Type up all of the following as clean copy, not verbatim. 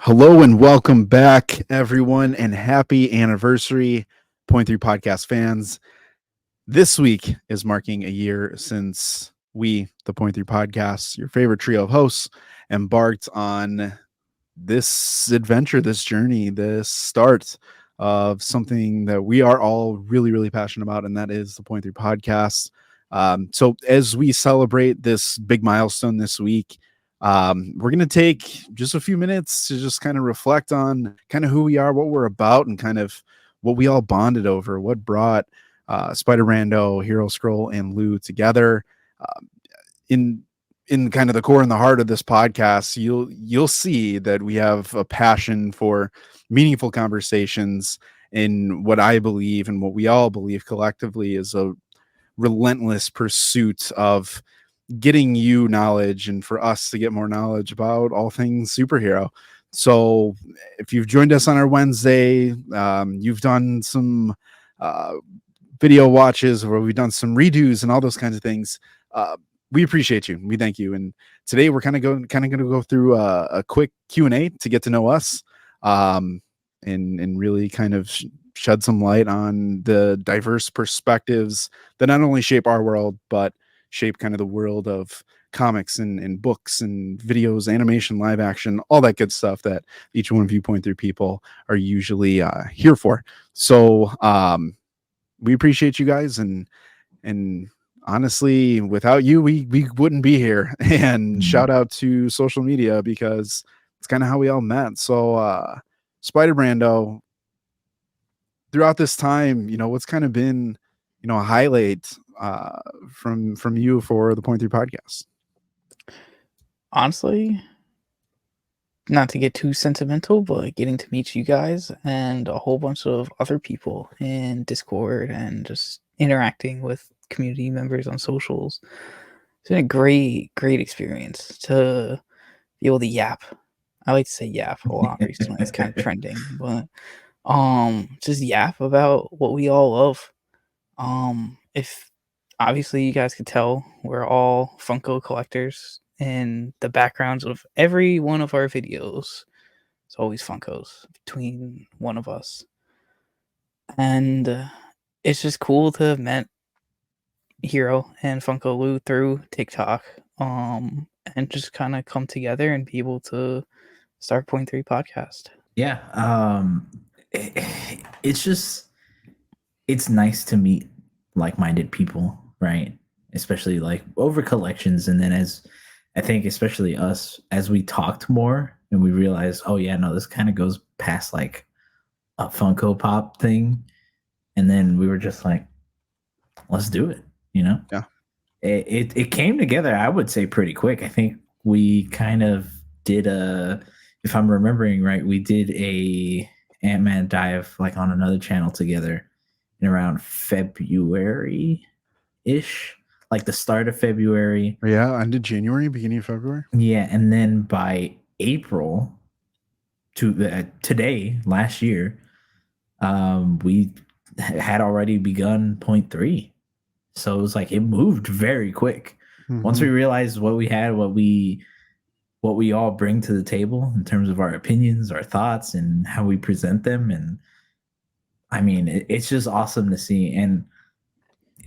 Hello and welcome back, everyone, and happy anniversary, Point 3 Podcast fans. This week is marking a year since we, the Point 3 Podcast, your favorite trio of hosts, embarked on this adventure, this journey, this start of something that we are all really, really passionate about, and that is the Point 3 Podcast. So as we celebrate this big milestone this week, we're going to take just a few minutes to just kind of reflect on kind of who we are, what we're about, and kind of what we all bonded over, what brought Spider Rando, Hero Scroll, and Lou together. In kind of the core and the heart of this podcast, you'll see that we have a passion for meaningful conversations in what I believe and what we all believe collectively is a relentless pursuit of getting you knowledge and for us to get more knowledge about all things superhero. So if you've joined us on our Wednesday, you've done some video watches where we've done some redos and all those kinds of things. We appreciate you. We thank you. And today we're kind of going to go through a quick Q&A to get to know us, and really kind of shed some light on the diverse perspectives that not only shape our world, but shape kind of the world of comics and books and videos, animation, live action, all that good stuff that each one of you Point 3 people are usually here for. So we appreciate you guys, and honestly, without you, we wouldn't be here. And shout out to social media because it's kind of how we all met. So Spider Brando, throughout this time, what's kind of been, a highlight from you for the Point 3 Podcast? Honestly, not to get too sentimental, but getting to meet you guys and a whole bunch of other people in Discord and just interacting with community members on socials. It's been a great experience to be able to yap. I like to say yap a lot recently. It's kind of trending, but just yap about what we all love. If obviously you guys could tell, we're all Funko collectors, and the backgrounds of every one of our videos, it's always Funkos between one of us. And it's just cool to have met Hero and Funko Lou through TikTok, and just kind of come together and be able to start Point 3 Podcast. Yeah, it's nice to meet like-minded people, right? Especially like over collections, and then as I think especially us, as we talked more and we realized, oh yeah, no, this kind of goes past like a Funko Pop thing, and then we were just like, let's do it, Yeah. It came together, I would say, pretty quick. I think we kind of did if I'm remembering right, we did a Ant-Man dive like on another channel together in around February-ish, like the start of February. Yeah, end of January, beginning of February. Yeah, and then by April to today, last year, we had already begun Point 3. So it was like it moved very quick. Mm-hmm. Once we realized what we had, what we all bring to the table in terms of our opinions, our thoughts, and how we present them. And I mean, it's just awesome to see. And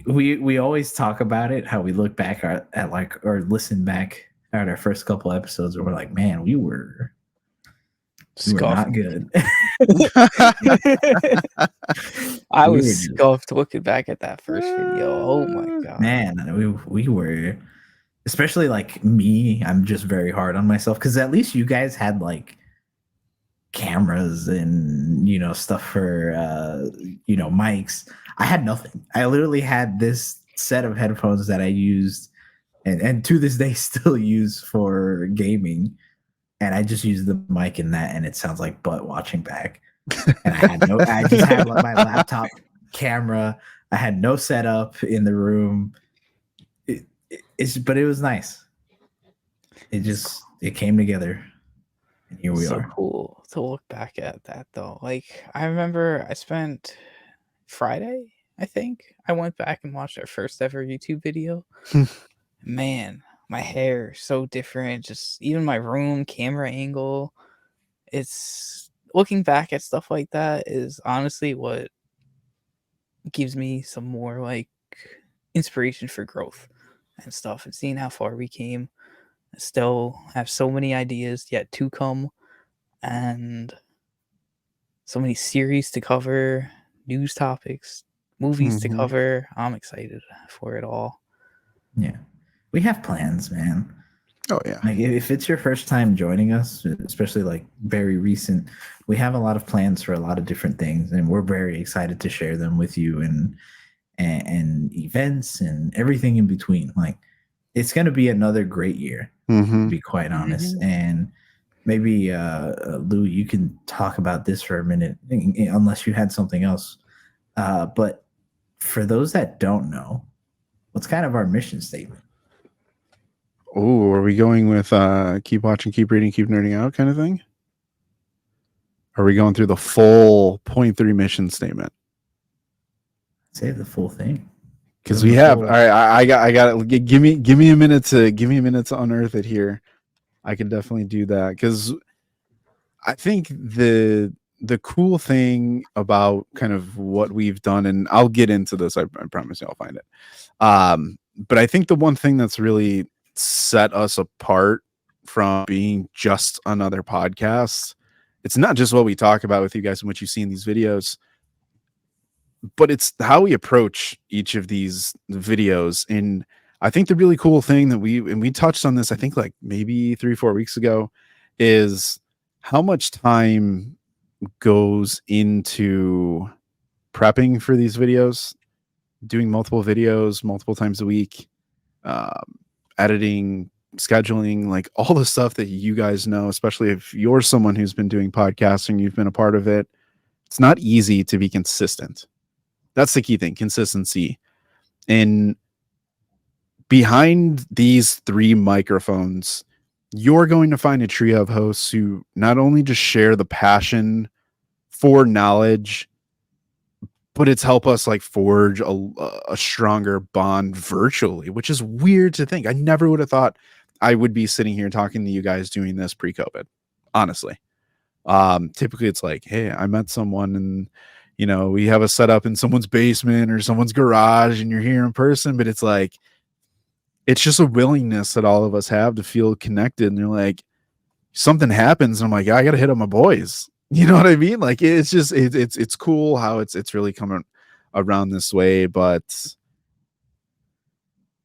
we always talk about it, how we look back at like, or listen back at our first couple episodes where we're like, man, we were not good. I was scuffed looking back at that first video. Oh my God. Man, we were, especially like me, I'm just very hard on myself because at least you guys had like cameras and stuff for mics. I had nothing. I literally had this set of headphones that I used and to this day still use for gaming, and I just used the mic in that, and it sounds like butt watching back. And I just had like my laptop camera. I had no setup in the room. But it was nice. It came together, and here we are. So cool to look back at that though. Like I remember I spent Friday, I think, I went back and watched our first ever YouTube video. Man, my hair so different. Just even my room camera angle. it's looking back at stuff like that is honestly what gives me some more like inspiration for growth and stuff, and seeing how far we came. I still have so many ideas yet to come, and so many series to cover, news topics, movies to cover. I'm excited for it all. Yeah. We have plans, man. Oh yeah. Like if it's your first time joining us, especially like very recent, we have a lot of plans for a lot of different things, and we're very excited to share them with you and events and everything in between. Like it's going to be another great year, to be quite honest. And maybe Lou, you can talk about this for a minute, unless you had something else. But for those that don't know, what's kind of our mission statement? Oh, are we going with keep watching, keep reading, keep nerding out kind of thing? Are we going through the full 0.3 mission statement? Say the full thing. Because we have. All right, I got. Give me a minute to unearth it here. I can definitely do that, because I think the cool thing about kind of what we've done, and I'll get into this. I promise you, I'll find it. But I think the one thing that's really set us apart from being just another podcast, it's not just what we talk about with you guys and what you see in these videos, but it's how we approach each of these videos. And I think the really cool thing that we touched on this, I think like maybe 3-4 weeks ago, is how much time goes into prepping for these videos, doing multiple videos multiple times a week, editing, scheduling, like all the stuff that you guys know, especially if you're someone who's been doing podcasting, you've been a part of it. It's not easy to be consistent. That's the key thing, consistency. And behind these 3 microphones, you're going to find a trio of hosts who not only just share the passion for knowledge, but it's helped us like forge a stronger bond virtually, which is weird to think. I never would have thought I would be sitting here talking to you guys doing this pre-COVID, honestly. Typically it's like, hey, I met someone and we have a setup in someone's basement or someone's garage and you're here in person, but it's like, it's just a willingness that all of us have to feel connected. And you're like, something happens and I'm like, I got to hit up my boys. You know what I mean? Like, it's just, it's cool how it's really coming around this way. But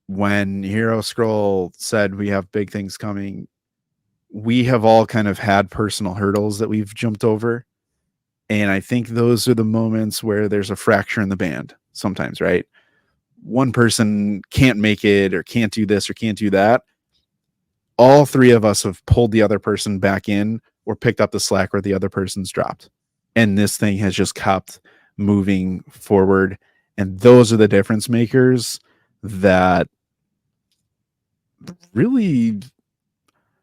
when Hero Scroll said we have big things coming, we have all kind of had personal hurdles that we've jumped over. And I think those are the moments where there's a fracture in the band sometimes, right? One person can't make it or can't do this or can't do that. All 3 of us have pulled the other person back in or picked up the slack where the other person's dropped. And this thing has just kept moving forward. And those are the difference makers that really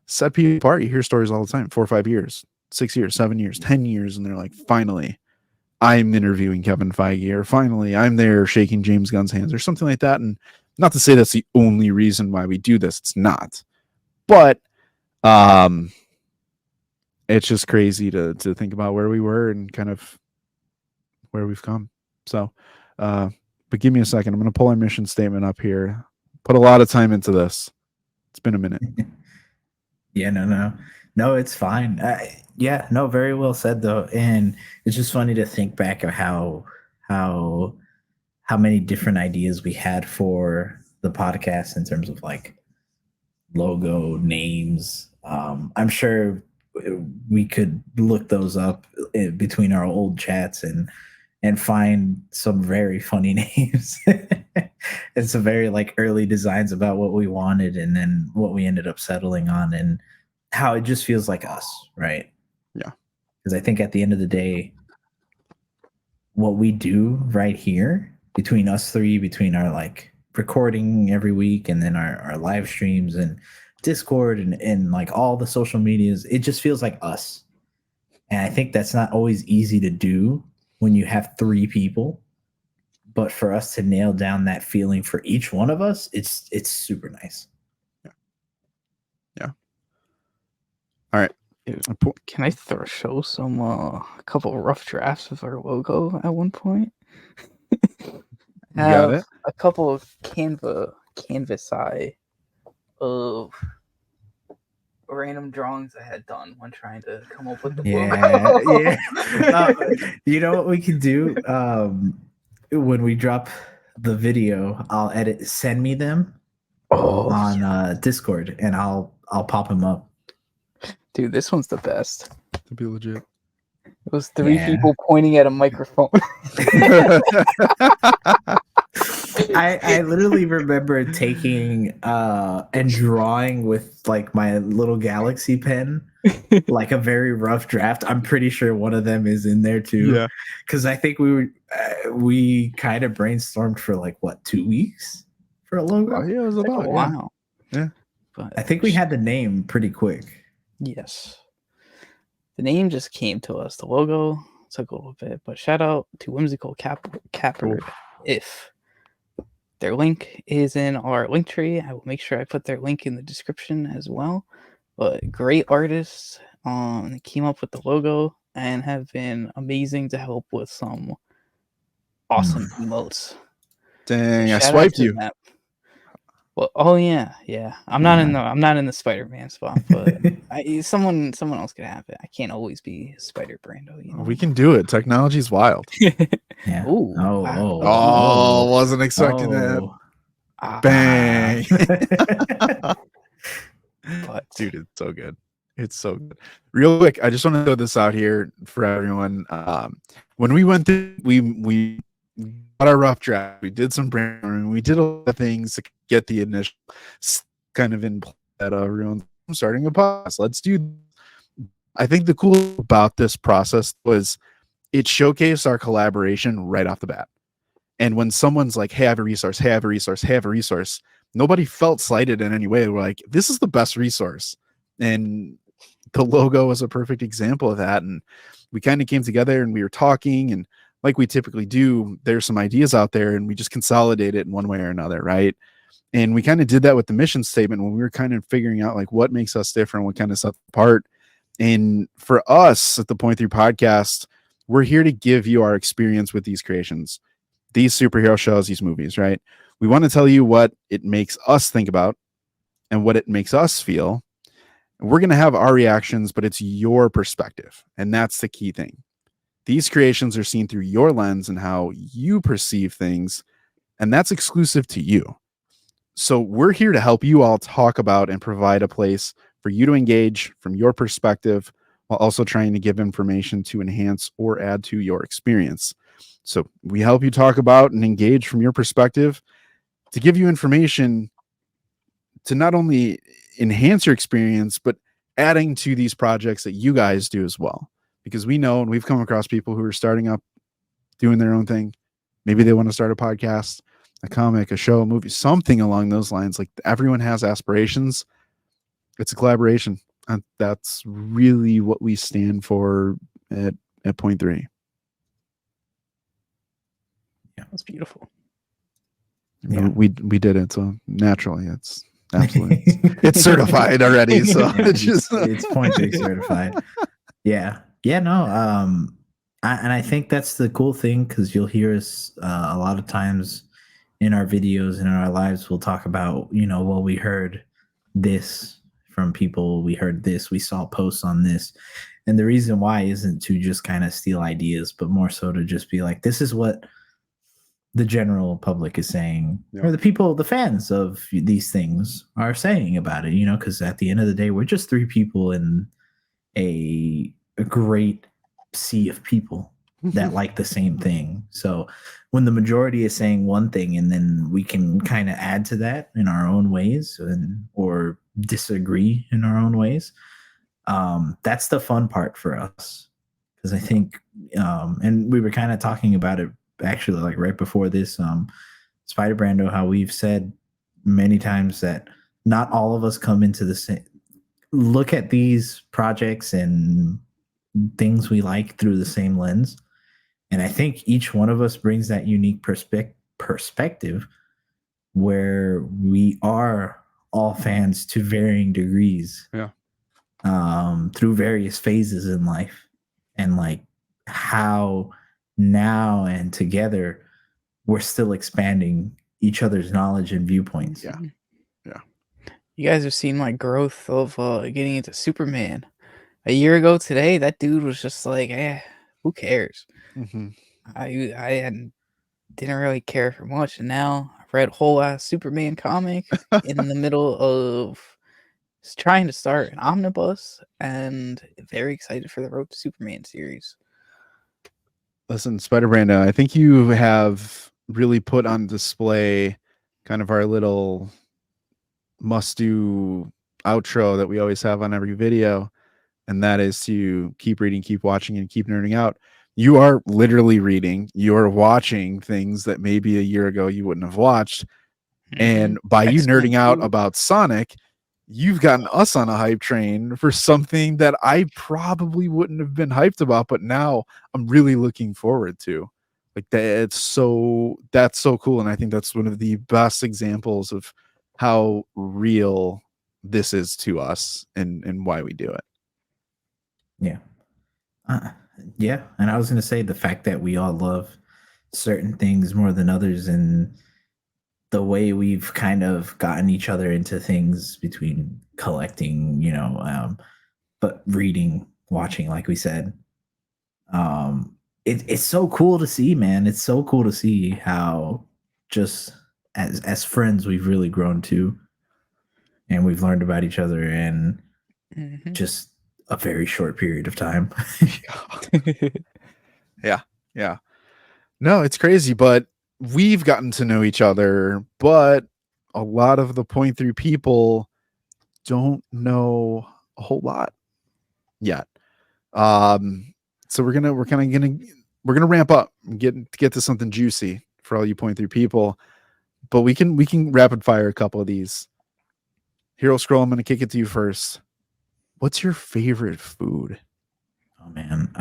set people apart. You hear stories all the time, 4 or 5 years, 6 years, 7 years, 10 years. And they're like, finally, I'm interviewing Kevin Feige, or finally I'm there shaking James Gunn's hands or something like that. And not to say that's the only reason why we do this. It's not. But it's just crazy to think about where we were and kind of where we've come. So, but give me a second. I'm going to pull our mission statement up here. Put a lot of time into this. It's been a minute. Yeah, no, it's fine. Yeah, no, very well said though. And it's just funny to think back of how many different ideas we had for the podcast in terms of like logo, names. I'm sure we could look those up between our old chats and find some very funny names and some very like early designs about what we wanted and then what we ended up settling on and how it just feels like us, right? Yeah. Because I think at the end of the day, what we do right here between us 3, between our like recording every week and then our live streams and Discord and like all the social medias, it just feels like us. And I think that's not always easy to do when you have 3 people, but for us to nail down that feeling for each one of us, it's super nice. Yeah. All right. Can I show some a couple rough drafts of our logo at one point? You got it. A couple of canvas eye of random drawings I had done when trying to come up with the logo. Yeah. You know what we can do? When we drop the video, I'll send me them on Discord, and I'll pop them up. Dude, this one's the best. To be legit. It was three people pointing at a microphone. I literally remember taking and drawing with like my little Galaxy pen, like a very rough draft. I'm pretty sure one of them is in there too. Yeah, because I think we kind of brainstormed for like 2 weeks for a logo. yeah, it was about a while. Yeah. But I think we had the name pretty quick. Yes. The name just came to us. The logo took a little bit, but shout out to Whimsical Capper. If their link is in our link tree, I will make sure I put their link in the description as well. But great artists came up with the logo and have been amazing to help with some awesome emotes. Dang, I swiped you. Well, oh yeah. I'm not in the Spider-Man spot, but someone else could have it. I can't always be Spider Brando. You know? We can do it. Technology's wild. Yeah. Ooh, wow. Wasn't expecting that. Bang. But dude, it's so good. It's so good. Real quick, I just want to throw this out here for everyone. When we went through, we got our rough draft. We did some brainstorming. We did a lot of things to get the initial kind of in play that everyone's starting a podcast. Let's do. I think the cool about this process was it showcased our collaboration right off the bat. And when someone's like, "Hey, I have a resource. Hey, I have a resource. Hey, I have a resource," nobody felt slighted in any way. We're like, "This is the best resource," and the logo was a perfect example of that. And we kind of came together and we were talking, and like we typically do, there's some ideas out there and we just consolidate it in one way or another, right? And we kind of did that with the mission statement when we were kind of figuring out like what makes us different, what kind of sets apart. And for us at the Point3 Podcast, we're here to give you our experience with these creations, these superhero shows, these movies, right? We want to tell you what it makes us think about and what it makes us feel. We're going to have our reactions, but it's your perspective. And that's the key thing. These creations are seen through your lens and how you perceive things, and that's exclusive to you. So we're here to help you all talk about and provide a place for you to engage from your perspective while also trying to give information to enhance or add to your experience. So we help you talk about and engage from your perspective to give you information to not only enhance your experience, but adding to these projects that you guys do as well. Because we know, and we've come across people who are starting up, doing their own thing. Maybe they want to start a podcast, a comic, a show, a movie, something along those lines. Like everyone has aspirations. It's a collaboration. And that's really what we stand for at Point3. Yeah, that's beautiful. Yeah. We did it. So naturally it's absolutely, it's certified already. So it's Point3 certified. Yeah. No. And I think that's the cool thing, because you'll hear us a lot of times in our videos and in our lives. We'll talk about, well, we heard this from people. We heard this. We saw posts on this. And the reason why isn't to just kind of steal ideas, but more so to just be like, this is what the general public is saying, or the people, the fans of these things are saying about it, because at the end of the day, we're just three people in a great sea of people that like the same thing. So when the majority is saying one thing and then we can kind of add to that in our own ways or disagree in our own ways, that's the fun part for us. Because I think, and we were kind of talking about it actually like right before this, Spider Brando, how we've said many times that not all of us come into the same, look at these projects and things we like through the same lens. And I think each one of us brings that unique perspective where we are all fans to varying degrees. Yeah. through various phases in life, and like how now and together we're still expanding each other's knowledge and viewpoints. Yeah. You guys have seen my growth of getting into Superman. A year ago today, that dude was just like, who cares? Mm-hmm. Didn't really care for much, and now I've read a whole ass Superman comic in the middle of trying to start an omnibus, and very excited for the Road to Superman series. Listen, Spider Brando, I think you have really put on display kind of our little must-do outro that we always have on every video, and that is to keep reading, keep watching, and keep nerding out. You are literally reading, you're watching things that maybe a year ago you wouldn't have watched. And by you Excellent nerding out food. about Sonic, you've gotten us on a hype train for something that I probably wouldn't have been hyped about, but now I'm really looking forward to. Like that's so cool. And I think that's one of the best examples of how real this is to us and why we do it. Yeah. Yeah. And I was going to say the fact that we all love certain things more than others, and the way we've kind of gotten each other into things between collecting, but reading, watching, like we said. It's so cool to see, man. It's so cool to see how just as friends we've really grown too, and we've learned about each other in just a very short period of time. Yeah. No, it's crazy, but we've gotten to know each other, but a lot of the Point 3 people don't know a whole lot yet. So we're gonna ramp up and get to something juicy for all you Point 3 people, but we can rapid fire a couple of these. Hero Scroll, I'm gonna kick it to you first. What's your favorite food? Oh man,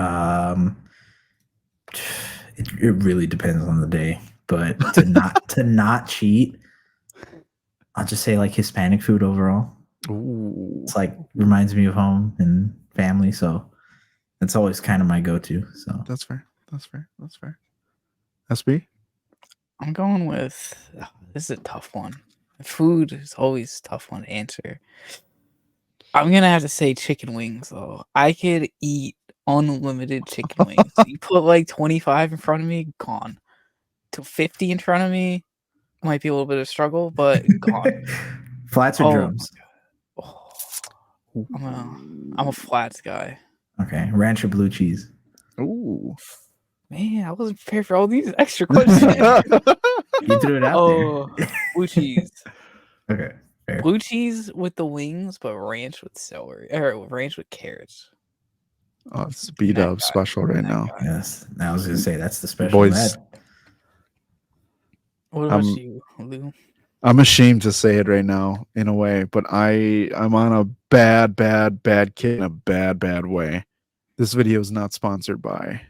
it really depends on the day, but to not cheat, I'll just say like Hispanic food overall. Ooh. It's like reminds me of home and family, so it's always kind of my go-to. So That's fair. SB? I'm going with this is a tough one. Food is always a tough one to answer. I'm gonna have to say chicken wings though. I could eat unlimited chicken wings. You put like 25 in front of me, gone. To 50 in front of me, might be a little bit of a struggle, but gone. Flats or drums? I'm a flats guy. Okay, ranch or blue cheese? Ooh. Man, I wasn't prepared for all these extra questions. You threw it out there. Blue cheese. Okay. Fair. Blue cheese with the wings, but ranch with celery or ranch with carrots. Oh, it's B-Dub special right now. Yes, I was gonna say that's the special. Boys. What about you, Lou? I'm ashamed to say it right now in a way, but I'm on a bad kick in a bad way. This video is not sponsored by.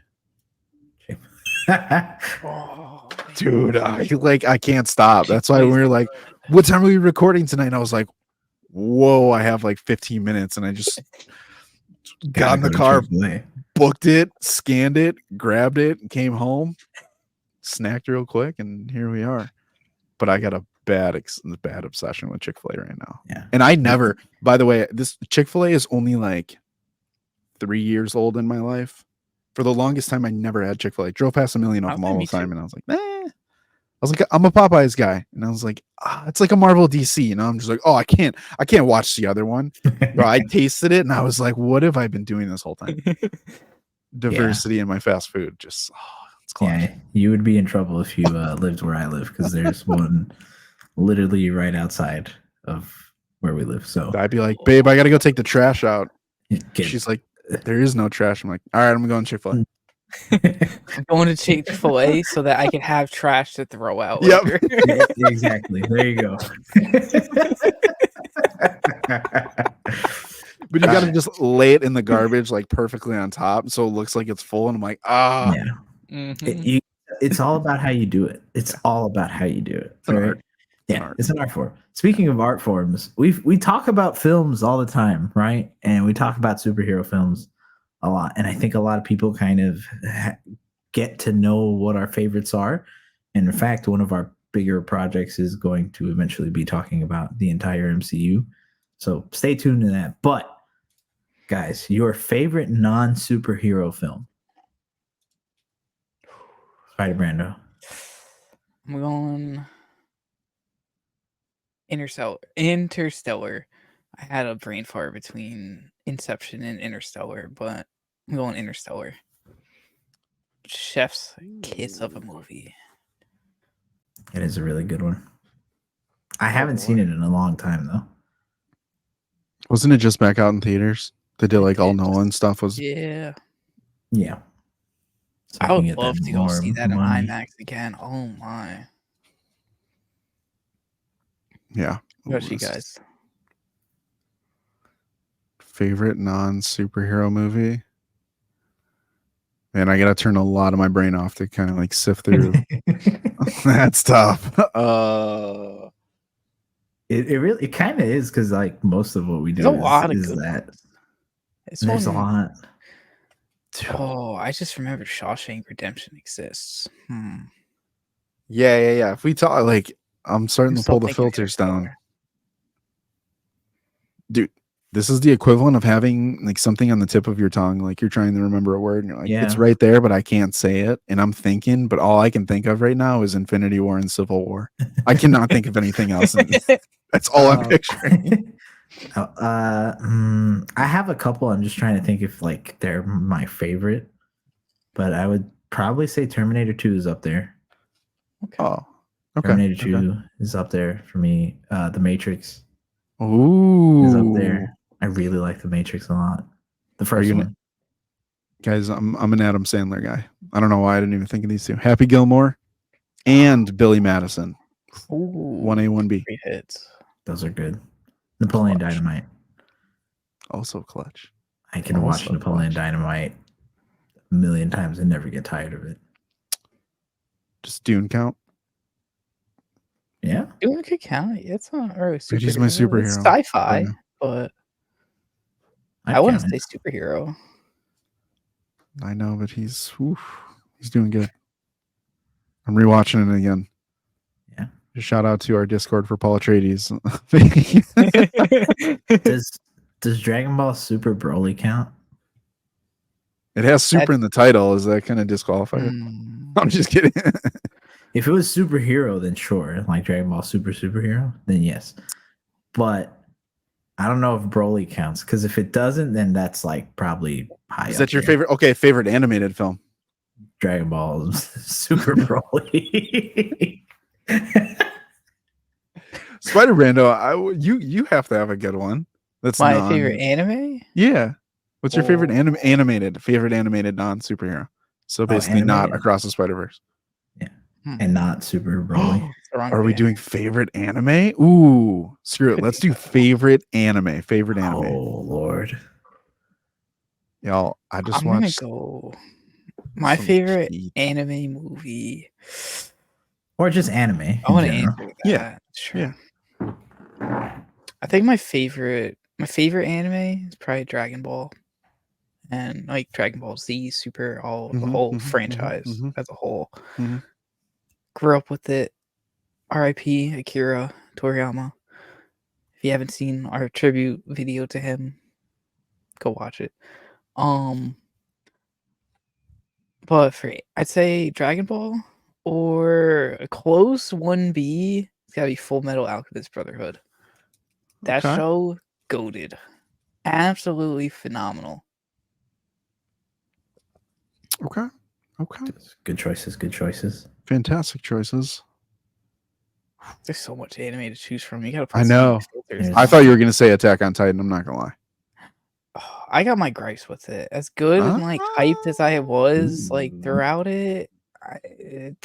Dude, I can't stop. That's why we were like, what time are we recording tonight? And I was like, whoa, I have like 15 minutes, and I just got in the car, booked it, scanned it, grabbed it, came home, snacked real quick, and here we are. But I got a bad obsession with Chick-fil-A right now. Yeah. And I never, by the way, this Chick-fil-A is only like 3 years old in my life. For the longest time, I never had Chick-fil-A. Drove past a million of them all the time, and I was like, I was like, I'm a Popeyes guy, and I was like, it's like a Marvel DC, and I'm just like, I can't watch the other one. Bro, I tasted it, and I was like, what have I been doing this whole time? Diversity in my fast food, just it's clutch. Yeah, you would be in trouble if you lived where I live, because there's one literally right outside of where we live. So I'd be like, babe, I gotta go take the trash out. She's like, there is no trash. I'm like, all right, I'm going to Chick-fil-A. I'm going to Chick-fil-A so that I can have trash to throw out. Yep. Yeah, exactly. There you go. But you gotta just lay it in the garbage like perfectly on top, so it looks like it's full. And I'm like, Yeah. It's all about how you do it. It's all about how you do it. All right? Yeah, it's an art form. Speaking of art forms, we talk about films all the time, right? And we talk about superhero films a lot. And I think a lot of people kind of get to know what our favorites are. And in fact, one of our bigger projects is going to eventually be talking about the entire MCU. So stay tuned to that. But guys, your favorite non-superhero film? Spider Brando. I'm going Interstellar. I had a brain fart between Inception and Interstellar, but I'm going Interstellar. Chef's kiss of a movie. It is a really good one. I haven't seen it in a long time though. Wasn't it just back out in theaters? They did like all Nolan stuff. Was Yeah. Yeah. So I would love to go see that in IMAX again. Oh my. Yeah. What about you guys? Favorite non-superhero movie? Man, I gotta turn a lot of my brain off to kind of like sift through. That's tough. It kind of is because like most of what we do is that. There's a lot. Oh, I just remembered Shawshank Redemption exists. Yeah. If we talk, like, I'm starting to pull the filters down. Dude, this is the equivalent of having like something on the tip of your tongue, like you're trying to remember a word and you're like, it's right there, but I can't say it. And I'm thinking, but all I can think of right now is Infinity War and Civil War. I cannot think of anything else. That's all I'm picturing. I have a couple. I'm just trying to think if like they're my favorite, but I would probably say Terminator 2 is up there. Okay. Oh, okay. Terminator 2 is up there for me. The Matrix. Ooh, is up there. I really like The Matrix a lot. The first one. Guys, I'm an Adam Sandler guy. I don't know why I didn't even think of these two. Happy Gilmore and Billy Madison. 1A, 1B. Great hits. Those are good. Napoleon Dynamite. Also clutch. I can watch Napoleon Dynamite a million times and never get tired of it. Just Dune count? Yeah. Dune could count. It's not really superhero. He's my superhero. It's sci-fi, but I wouldn't say superhero. I know, but he's doing good. I'm rewatching it again. Yeah. Shout out to our Discord for Paul Atreides. Does Dragon Ball Super Broly count? It has super in the title. Is that kind of disqualifier? I'm just kidding. If it was superhero, then sure. Like Dragon Ball Superhero, then yes. But I don't know if Broly counts, because if it doesn't, then that's like probably high. Is that your favorite? Okay, favorite animated film? Dragon Ball Super Broly. Spider Brando, you have to have a good one. That's my favorite anime. Yeah, what's your favorite animated non-superhero? So basically, not Across the Spider-Verse. Yeah, and not Super Broly. Are we doing favorite anime? Ooh, screw it. Let's do favorite anime. Favorite anime. Oh Lord, y'all! I'm gonna go. My favorite anime movie, or just anime. I want to answer that. Yeah, sure. Yeah. I think my favorite anime is probably Dragon Ball, and like Dragon Ball Z, Super, the whole franchise as a whole. Grew up with it. R.I.P. Akira Toriyama. If you haven't seen our tribute video to him, go watch it. But I'd say Dragon Ball, or a close 1B. It's gotta be Full Metal Alchemist Brotherhood. That show, goated. Absolutely phenomenal. Okay. Good choices. Fantastic choices. There's so much anime to choose from. You gotta put I know. I thought you were gonna say Attack on Titan. I'm not gonna lie. I got my gripes with it. As good and like hyped as I was like throughout it, it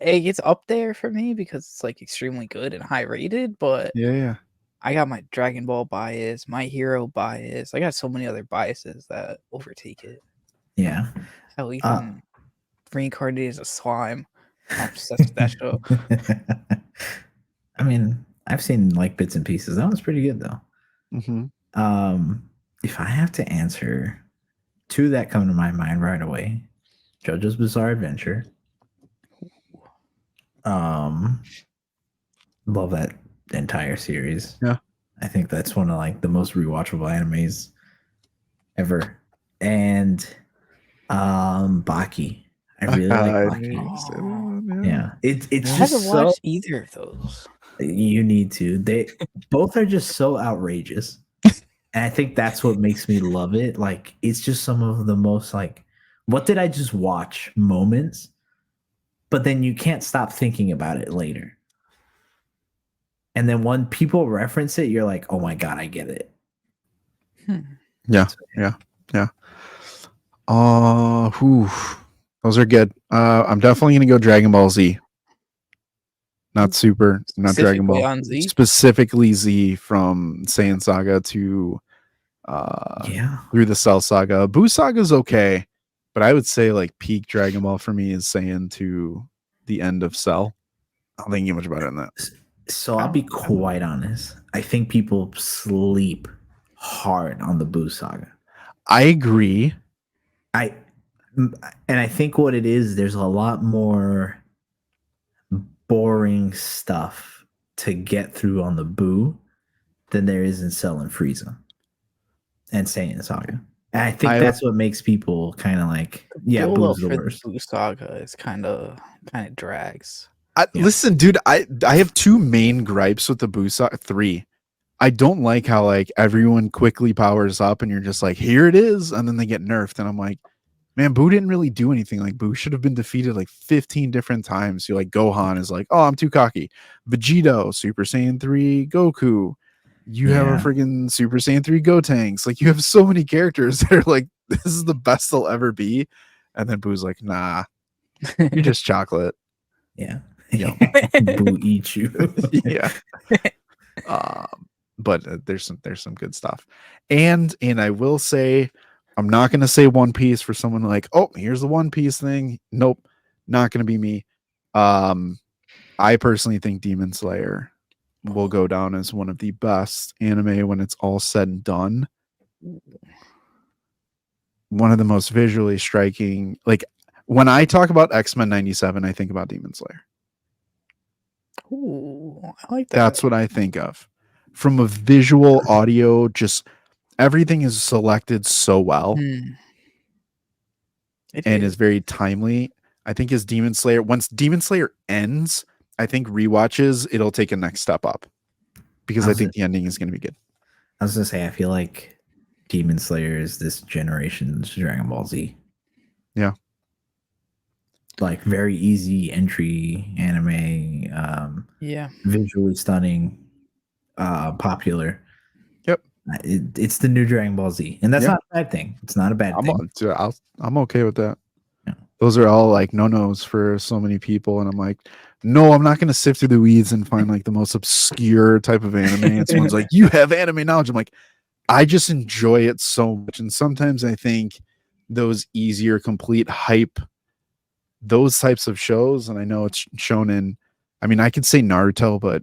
gets up there for me because it's like extremely good and high rated. But yeah, I got my Dragon Ball bias, my hero bias. I got so many other biases that overtake it. Yeah. Hell, even reincarnated as a slime. I'm obsessed with that show. I mean, I've seen like bits and pieces. That was pretty good though. Mm-hmm. If I have to answer two that come to my mind right away, JoJo's Bizarre Adventure. Love that entire series. Yeah. I think that's one of like the most rewatchable animes ever. And Baki. I really like I Baki. knew you said that one, Yeah. It's I just haven't so watched either of those. you need to. They both are just so outrageous. And I think that's what makes me love it. Like it's just some of the most like what did I just watch moments, but then you can't stop thinking about it later. And then when people reference it, you're like, oh my God, I get it. Yeah. Those are good. I'm definitely gonna go Dragon Ball Z. Not Super, not Dragon Specifically Ball. on Z? Specifically Z from Saiyan Saga to through the Cell Saga. Buu Saga's okay, but I would say like peak Dragon Ball for me is Saiyan to the end of Cell. I don't think you get much better than that. So I'll be quite honest. I think people sleep hard on the Buu Saga. I agree. I think what it is, there's a lot more boring stuff to get through on the Buu than there is in Cell and Frieza and Saiyan Saga. And I think that's what makes people kind of like, yeah, Boo's the worst. The Buu Saga is kind of drags. Listen, dude, I have two main gripes with the Buu Saga. Three. I don't like how like everyone quickly powers up and you're just like, here it is, and then they get nerfed, and I'm like, man, Buu didn't really do anything. Like Buu should have been defeated like 15 different times. You're like Gohan is like, oh, I'm too cocky. Vegito, Super Saiyan 3, Goku. You have a freaking Super Saiyan 3 Gotenks. Like you have so many characters that are like, this is the best they'll ever be. And then Boo's like, nah, you're just chocolate. Yeah. Boo eat you. Yeah. But there's some good stuff. And I will say, I'm not going to say One Piece for someone like, oh, here's the One Piece thing. Nope, not going to be me. I personally think Demon Slayer will go down as one of the best anime when it's all said and done. One of the most visually striking. Like when I talk about X-Men 97, I think about Demon Slayer. Ooh, I like that. That's what I think of. From a visual, audio, just everything is selected so well. And is very timely. I think as Demon Slayer, once Demon Slayer ends, I think rewatches, it'll take a next step up. Because I think the ending is going to be good. I was going to say, I feel like Demon Slayer is this generation's Dragon Ball Z. Yeah. Like very easy entry anime. Visually stunning. Popular. Yep. It's the new Dragon Ball Z, and that's not a bad thing. It's not a bad thing. I'm okay with that. Yeah. Those are all like no-nos for so many people, and I'm like, no, I'm not going to sift through the weeds and find like the most obscure type of anime. And someone's like, you have anime knowledge. I'm like, I just enjoy it so much, and sometimes I think those easier, complete hype, those types of shows, and I know it's shown in. I mean, I could say Naruto, but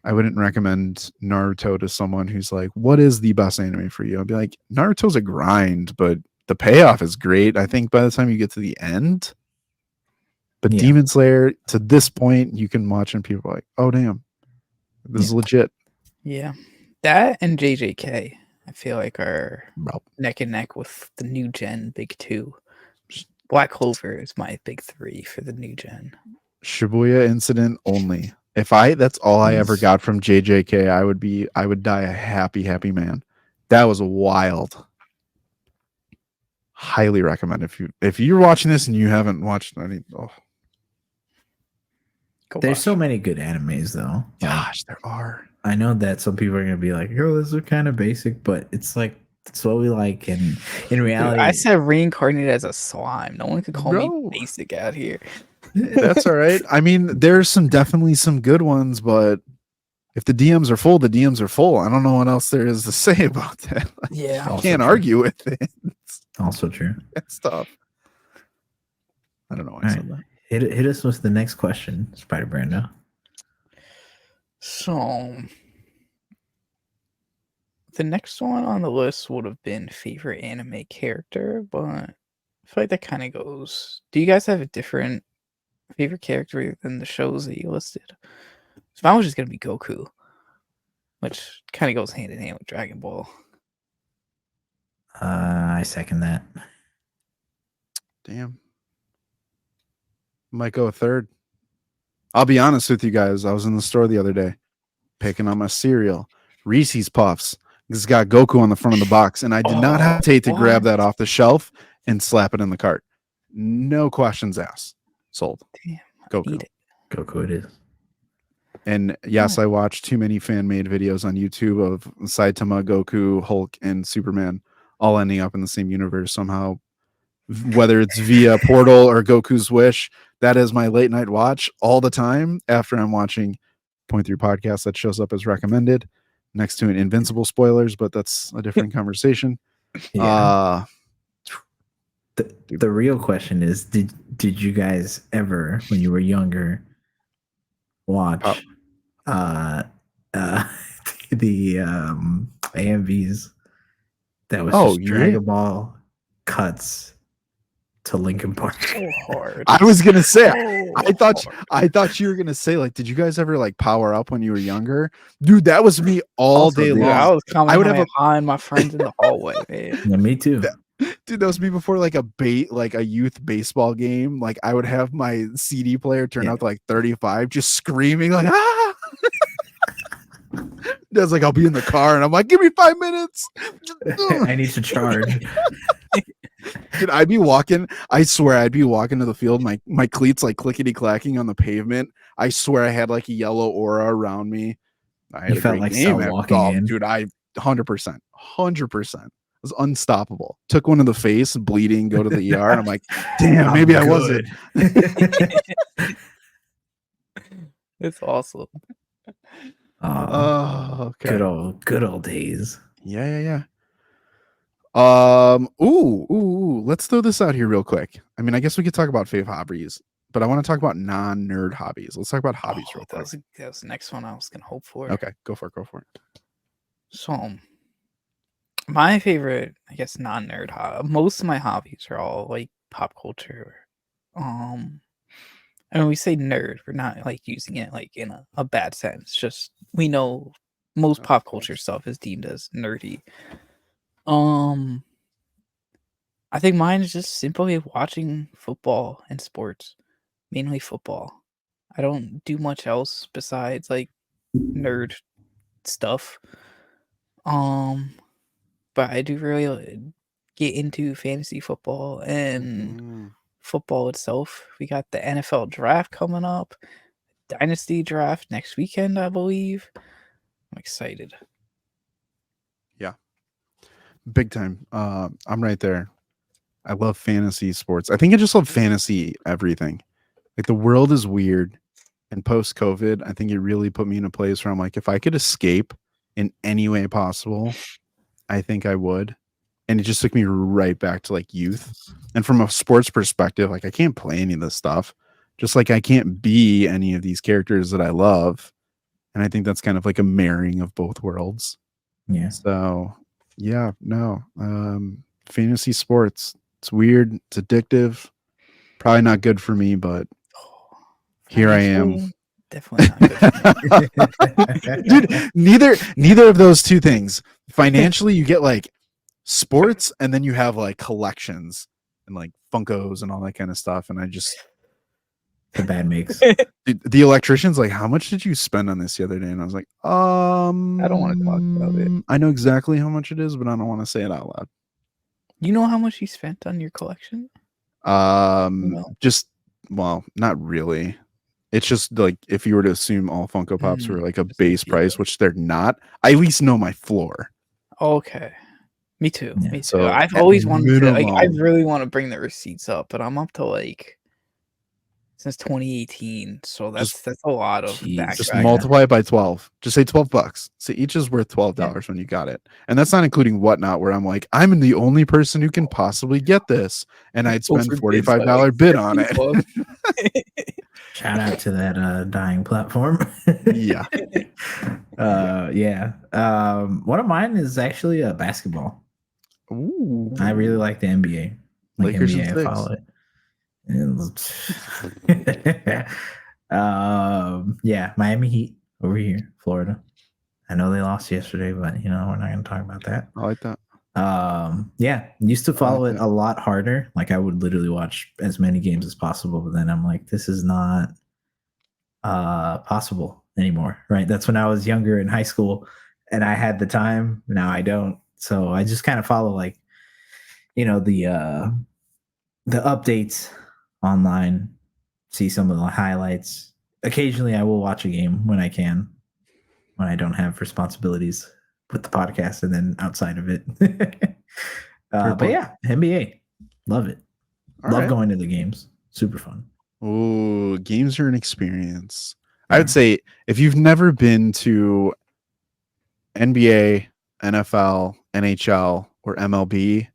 I wouldn't recommend Naruto to someone who's like, what is the best anime for you? I'd be like, Naruto's a grind, but the payoff is great. I think by the time you get to the end, but Demon Slayer, to this point, you can watch and people are like, oh, damn, this is legit. Yeah. That and JJK, I feel like are neck and neck with the new gen big two. Black Clover is my big three for the new gen. Shibuya Incident only. If that's all I ever got from JJK, I would die a happy man. That was wild. Highly recommend if you're watching this and you haven't watched any. There's so many good animes though. Gosh, there are. I know that some people are gonna be like, "Oh, this is kind of basic," but it's like it's what we like. And in reality, dude, I said reincarnated as a slime. No one could call me basic out here. That's all right. I mean, there's definitely some good ones, but if the DMs are full, the DMs are full. I don't know what else there is to say about that. Yeah, I can't argue with it. Also true. That's tough. I don't know why I said that. Hit us with the next question, Spider Brando. So the next one on the list would have been favorite anime character, but I feel like that kind of goes. Do you guys have a different favorite character than the shows that you listed? So mine was just gonna be Goku, which kind of goes hand in hand with Dragon Ball. I second that. Damn. Might go a third. I'll be honest with you guys. I was in the store the other day picking up my cereal, Reese's Puffs. It's got Goku on the front of the box, and I did not hesitate to grab that off the shelf and slap it in the cart. No questions asked. Sold. Damn, Goku. eat it. Goku it is. And yes, I watched too many fan-made videos on YouTube of Saitama, Goku, Hulk, and Superman all ending up in the same universe somehow. Whether it's via Portal or Goku's Wish, that is my late night watch all the time after I'm watching Point 3 Podcast that shows up as recommended next to an Invincible spoilers, but that's a different conversation. Yeah. The real question is, did you guys ever, when you were younger, watch the AMVs that was just Dragon Ball cuts to Linkin Park? So hard. I was gonna say, I thought you were gonna say, like, did you guys ever like power up when you were younger? Dude, that was me all day long. I was coming. I would have behind my friends in the hallway, man. Yeah, me too. Dude, that was me before like a youth baseball game. Like I would have my CD player turn out to like 35, just screaming like ah. That's like I'll be in the car and I'm like, give me 5 minutes. I need to charge. Dude, I'd be walking. I swear I'd be walking to the field. My cleats like clickety clacking on the pavement. I swear I had like a yellow aura around me. I had you felt like walking in. Dude, I 100%. Was unstoppable. Took one in the face, bleeding, go to the ER, and I'm like, damn, maybe I wasn't. It's awesome. Oh, okay. Good old days. Yeah. Ooh, let's throw this out here real quick. I mean, I guess we could talk about fave hobbies, but I want to talk about non-nerd hobbies. Let's talk about hobbies real quick. That was the next one I was gonna hope for. Okay, go for it. So my favorite, I guess, non-nerd hobby. Most of my hobbies are all like pop culture. And when we say nerd, we're not like using it like in a bad sense. Just we know most pop culture stuff is deemed as nerdy. I think mine is just simply watching football and sports, mainly football. I don't do much else besides like nerd stuff. But I do really get into fantasy football and football itself. We got the NFL draft coming up, Dynasty draft next weekend, I believe. I'm excited. Yeah. Big time. I'm right there. I love fantasy sports. I think I just love fantasy everything. Like the world is weird. And post-COVID, I think it really put me in a place where I'm like, if I could escape in any way possible, I think I would. And it just took me right back to like youth. And from a sports perspective, like I can't play any of this stuff. Just like I can't be any of these characters that I love. And I think that's kind of like a marrying of both worlds. Yeah. So yeah, no. Fantasy sports. It's weird. It's addictive. Probably not good for me, but here I am. Definitely not good. Dude, neither of those two things. Financially, you get like sports and then you have like collections and like Funkos and all that kind of stuff. And I just the bad mix. Dude, the electrician's like, how much did you spend on this the other day? And I was like, I don't want to talk about it. I know exactly how much it is, but I don't want to say it out loud. You know how much you spent on your collection? Just well, not really. It's just like if you were to assume all Funko Pops were like a base price, which they're not, I at least know my floor. Okay. Me too. Yeah. Me too. So I've always wanted to, like, I really want to bring the receipts up, but I'm up to like since 2018. So Just- that's a lot of Jeez. Just backtracking. multiply it by 12. Just say $12. So each is worth $12 when you got it. And that's not including Whatnot, where I'm like, I'm the only person who can possibly get this. And I'd spend Overbids by, $45 like, bid on it. 50 Shout out to that dying platform. Yeah. Yeah. One of mine is actually basketball. Ooh. I really like the NBA. Like Lakers NBA, and I follow it. Yeah, Miami Heat over here, Florida. I know they lost yesterday, but we're not going to talk about that. I like that. Yeah, used to follow like it a lot harder. Like I would literally watch as many games as possible, but then I'm like, this is not possible anymore, right? That's when I was younger in high school and I had the time. Now I don't. So I just kind of follow like the updates online, see some of the highlights. Occasionally I will watch a game when I can, when I don't have responsibilities with the podcast and then outside of it. But yeah, NBA, love it. Love going to the games. Super fun. Oh, games are an experience. I would say if you've never been to NBA, NFL, NHL, or MLB,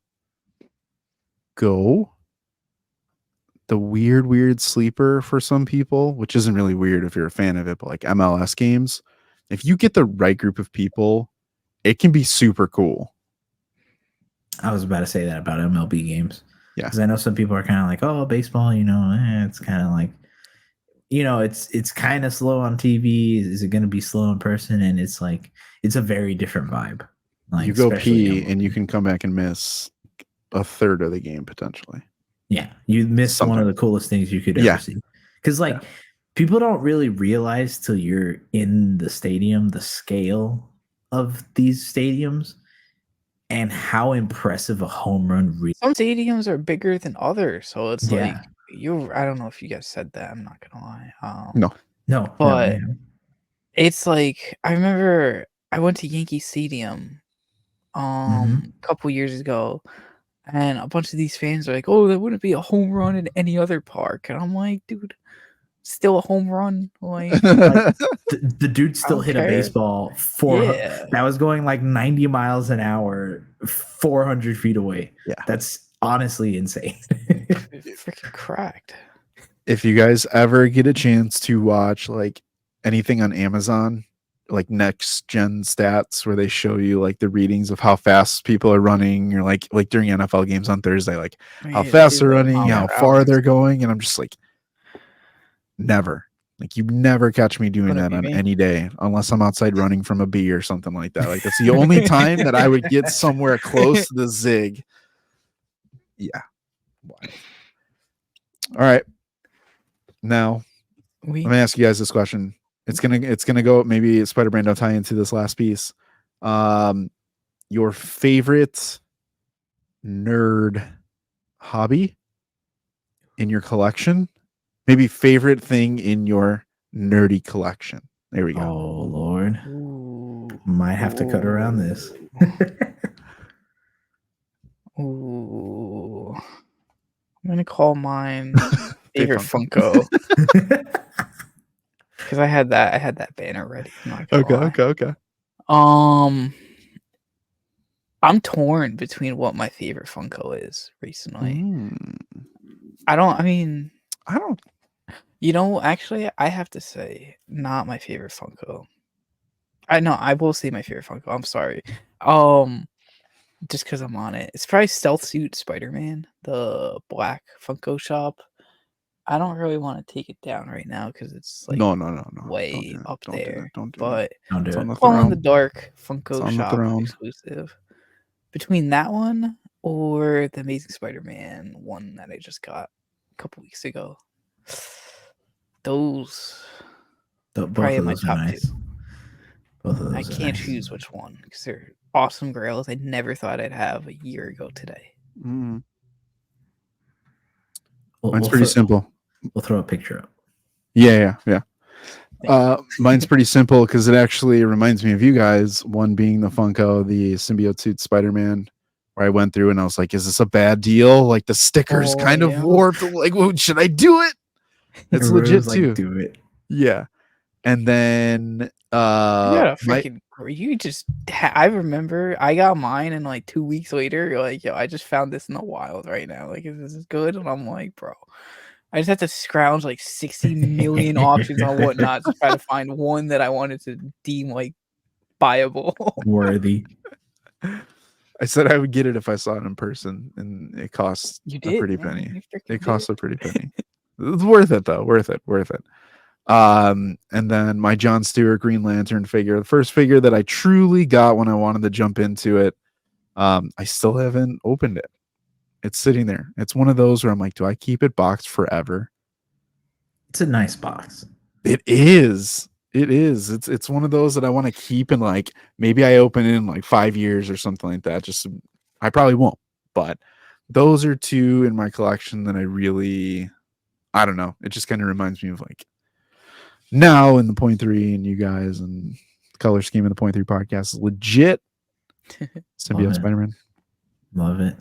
go. The weird sleeper for some people, which isn't really weird if you're a fan of it, but like MLS games, if you get the right group of people, it can be super cool. I was about to say that about MLB games. Yeah. Because I know some people are kind of like, oh, baseball, it's kind of like, it's kind of slow on TV. Is it going to be slow in person? And it's like, it's a very different vibe. Like, you go pee MLB. and you can come back and miss a third of the game potentially. Yeah, you miss one of the coolest things you could ever see. Because people don't really realize till you're in the stadium the scale of these stadiums and how impressive a home run really. Some stadiums are bigger than others, so it's like I don't know if you guys said that. I'm not gonna lie. No, but it's like I remember I went to Yankee Stadium a couple years ago. And a bunch of these fans are like, oh, that wouldn't be a home run in any other park. And I'm like, dude, still a home run. Like the dude still hit a baseball that was going like 90 miles an hour, 400 feet away. Yeah. That's honestly insane. Freaking cracked. If you guys ever get a chance to watch like anything on Amazon, like next gen stats where they show you like the readings of how fast people are running, or like during NFL games on Thursday, like how fast they're running, how far they're going, and I'm just like, never. Like you never catch me doing that on any day unless I'm outside running from a bee or something like that. Like that's the only time that I would get somewhere close to the zig. Yeah. All right. Now let me ask you guys this question. It's gonna go, maybe Spider-Man will tie into this last piece. Your favorite nerd hobby in your collection? Maybe favorite thing in your nerdy collection. There we go. Oh Lord. Ooh. Might have to cut around this. Ooh. I'm gonna call mine favorite Funko. Because I had that banner ready. Okay. I'm torn between what my favorite Funko is recently. Actually, I have to say, not my favorite Funko. I will say my favorite Funko. I'm sorry. Just because I'm on it. It's probably Stealth Suit Spider-Man, the black Funko shop. I don't really want to take it down right now because it's like no. way up there. Don't do but it's on the Glow in throne. the Dark Funko shop exclusive. Between that one or the Amazing Spider-Man one that I just got a couple weeks ago, those probably my top nice. two. Both of those I can't choose which one because they're awesome grails I never thought I'd have a year ago today. Mine's pretty simple. We'll throw a picture up. Yeah. Mine's pretty simple because it actually reminds me of you guys. One being the Funko, the symbiote suit Spider-Man, where I went through and I was like, is this a bad deal? Like the sticker's kind of warped. Like, should I do it? It's Everybody legit was like, too. do it. Yeah. And then You got a my freaking. You just. I remember I got mine, and like 2 weeks later, you're like, yo, I just found this in the wild right now. Like, is this good? And I'm like, bro, I just had to scrounge like 60 million options on whatnot to try to find one that I wanted to deem like buyable. Worthy. I said I would get it if I saw it in person, and it costs You a did, pretty man. penny. You freaking It costs did. a pretty penny. It's worth it though. Worth it. And then my John Stewart Green Lantern figure, the first figure that I truly got when I wanted to jump into it. I still haven't opened it. It's sitting there. It's one of those where I'm like, do I keep it boxed forever? It's a nice box. It is. It is. It's one of those that I want to keep, and like maybe I open it in like 5 years or something like that. Just I probably won't, but those are two in my collection that I don't know. It just kind of reminds me of like now in the 0.3 and you guys and the color scheme of the 0.3 podcast is legit. Symbiote Spider-Man. Love it.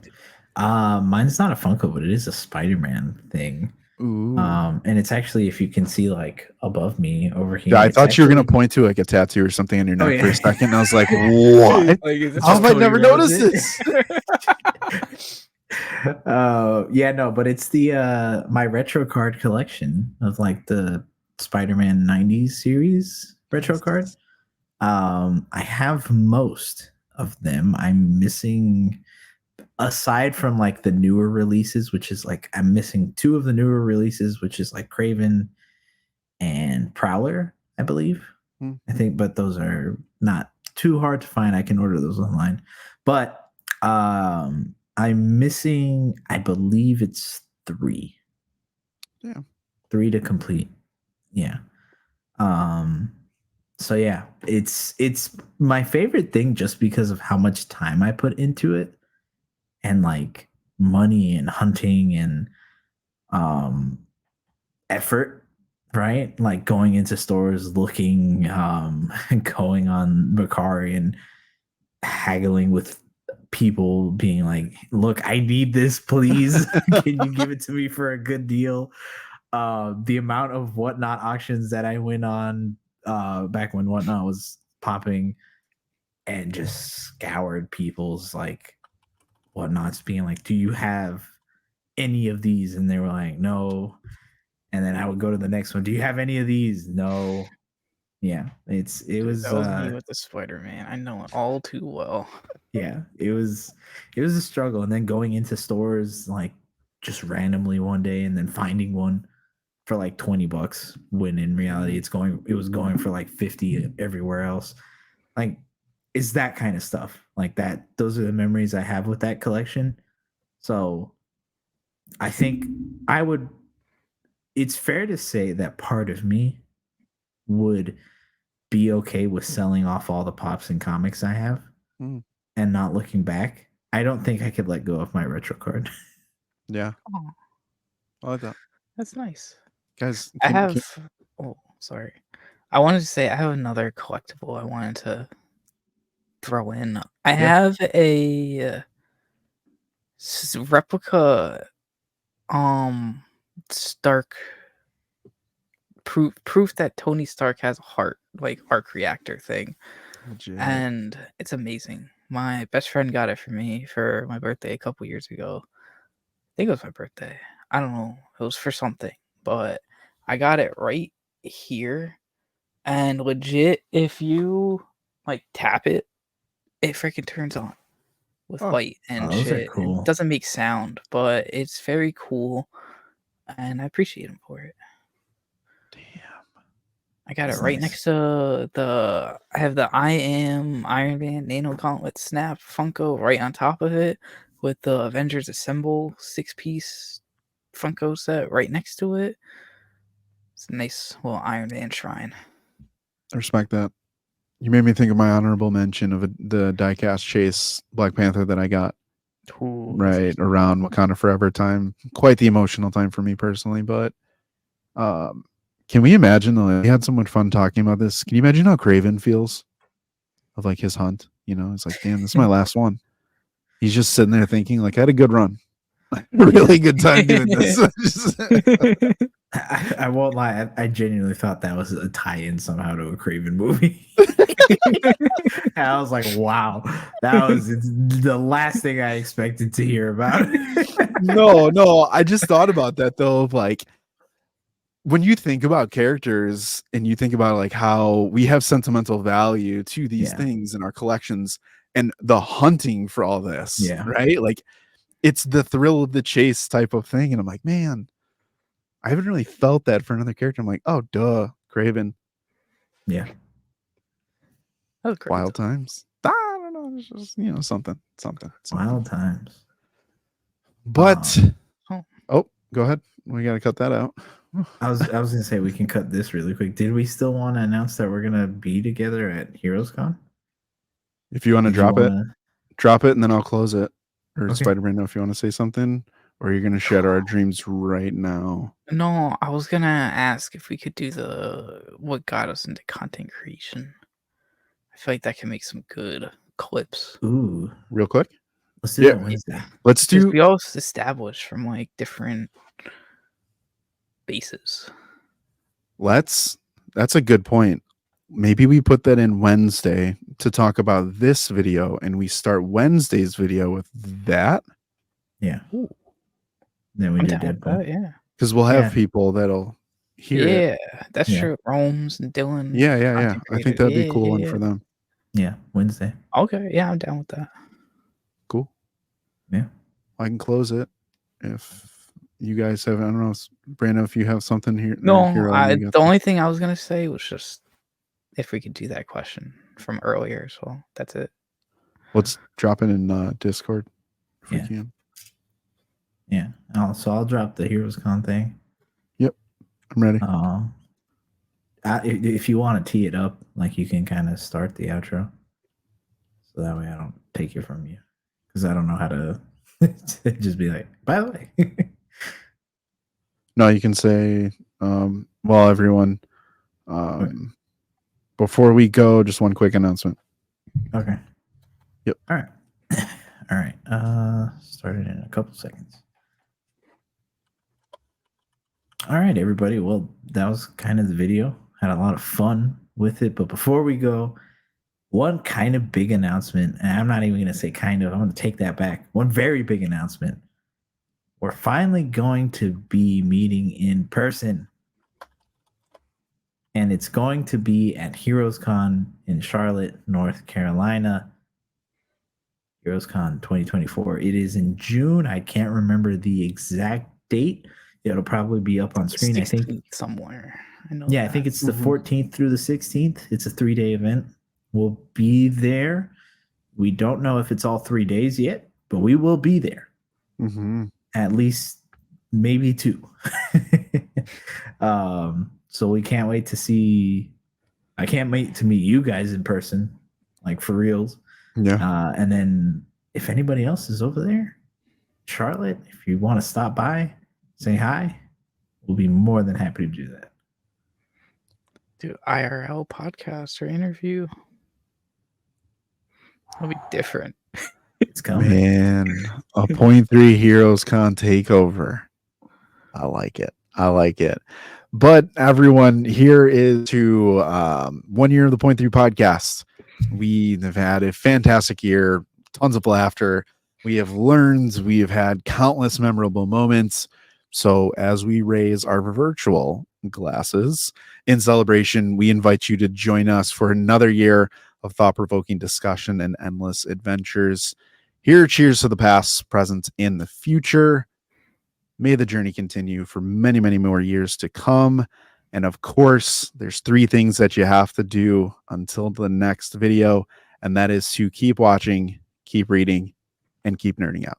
Mine's not a Funko, but it is a Spider-Man thing. Ooh. And it's actually, if you can see like above me over here. Yeah, I thought you were gonna point to like a tattoo or something on your neck for a second. And I was like, what? Like, is this How have just I never Cody noticed Rhodes this? Yeah, no, but it's the my retro card collection of like the Spider-Man 90s series retro cards. I have most of them. I'm missing, aside from like the newer releases, which is like I'm missing 2 of the newer releases, which is like Kraven and Prowler, I believe. I think, but those are not too hard to find. I can order those online. But I'm missing, I believe it's 3. Yeah. 3 to complete. Yeah. So yeah, it's my favorite thing just because of how much time I put into it, and like money and hunting and effort, right? Like going into stores, looking, going on Mercari and haggling with people, being like, look, I need this, please. Can you give it to me for a good deal? The amount of Whatnot auctions that I went on back when Whatnot was popping, and just scoured people's like Whatnots, being like, do you have any of these? And they were like, no. And then I would go to the next one. Do you have any of these? No. Yeah, it was That was me with the Spider-Man. I know it all too well. Yeah, it was a struggle. And then going into stores like just randomly one day and then finding one for like $20, when in reality it was going for like 50 everywhere else. Like, it's that kind of stuff like that. Those are the memories I have with that collection. So I think it's fair to say that part of me would be okay with selling off all the pops and comics I have and not looking back. I don't think I could let go of my retro card. Yeah. Oh, I like that. that's nice. Guys, oh, sorry. I wanted to say I have another collectible I wanted to throw in. I have a replica Stark proof that Tony Stark has a heart, like arc reactor thing. legit. And it's amazing. My best friend got it for me for my birthday a couple years ago. I think it was my birthday. I don't know. It was for something, but I got it right here. And legit, if you like tap it, it freaking turns on with light and those are shit. cool. It doesn't make sound, but it's very cool, and I appreciate him for it. Damn. I got That's it right nice. next to I have the I Am Iron Man Nano Gauntlet Snap Funko right on top of it, with the Avengers Assemble 6-piece Funko set right next to it. It's a nice little Iron Man shrine. I respect that. You made me think of my honorable mention of the diecast Chase Black Panther that I got right around Wakanda Forever time. Quite the emotional time for me personally, but can we imagine though? We had so much fun talking about this. Can you imagine how Craven feels of like his hunt? You know, it's like, damn, this is my last one. He's just sitting there thinking, like, I had a good run. Really good time doing this. I won't lie. I genuinely thought that was a tie-in somehow to a Craven movie. I was like, wow, that was the last thing I expected to hear about. No, I just thought about that though. Like, when you think about characters and you think about like how we have sentimental value to these Yeah. things in our collections and the hunting for all this, Yeah. right? Like, it's the thrill of the chase type of thing. And I'm like, man, I haven't really felt that for another character. I'm like, oh, duh, Craven. Yeah. That was great. Wild times. I don't know. It's just, you know, something. Wild times. But, oh. oh, go ahead. We got to cut that out. I was gonna say we can cut this really quick. Did we still want to announce that we're gonna be together at HeroesCon? If you want to Did you drop it, and then I'll close it. Or Okay. Spider-Man, if you want to say something, or you're gonna shatter our dreams right now. No, I was gonna ask if we could do what got us into content creation. I feel like that can make some good clips. Ooh, Real quick. let's do that Wednesday. Let's do. We all established from like different bases. That's a good point. Maybe we put that in Wednesday to talk about this video, and we start Wednesday's video with that. Yeah. Ooh. Then we I'm do down with Deadpool. that, yeah. Because we'll have people that'll hear it. That's true. Rome's and Dylan. Yeah. I think that'd be a cool one for them. Yeah, Wednesday. Okay, yeah, I'm down with that. Cool. Yeah. I can close it if you guys have. I don't know, Brandon, if you have something here. No, the only thing I was gonna say was just if we could do that question from earlier. So that's it. Let's drop it in Discord if we can. Yeah. So I'll drop the HeroesCon thing. Yep, I'm ready. If you want to tee it up, like you can kind of start the outro, so that way I don't take it from you, because I don't know how to just be like, by the way. No, you can say, well, everyone, before we go, just one quick announcement. Okay. Yep. All right. All right. Start it in a couple seconds. All right, everybody. Well, that was kind of the video. Had a lot of fun with it. But before we go, one kind of big announcement, and I'm not even going to say kind of, I'm going to take that back. One very big announcement. We're finally going to be meeting in person. And it's going to be at HeroesCon in Charlotte, North Carolina. HeroesCon 2024. It is in June. I can't remember the exact date. It'll probably be up on screen, I think. Somewhere. I know. Yeah, I think it's the 14th through the 16th. It's a 3-day event. We'll be there. We don't know if it's all 3 days yet, but we will be there. Mm-hmm. At least maybe 2. So we can't wait to see. I can't wait to meet you guys in person, like for reals. Yeah. And then if anybody else is over there, Charlotte, if you want to stop by, say hi, we'll be more than happy to do that. Do IRL podcast or interview. It'll be different. It's coming. Man, a 0.3 HeroesCon takeover. I like it. But everyone, here is to 1 year of the 0.3 podcast. We have had a fantastic year, tons of laughter. We have learned, we have had countless memorable moments. So as we raise our virtual glasses in celebration, we invite you to join us for another year of thought-provoking discussion and endless adventures. Here, cheers to the past, present, and the future. May the journey continue for many, many more years to come. And of course, there's 3 things that you have to do until the next video, and that is to keep watching, keep reading, and keep nerding out.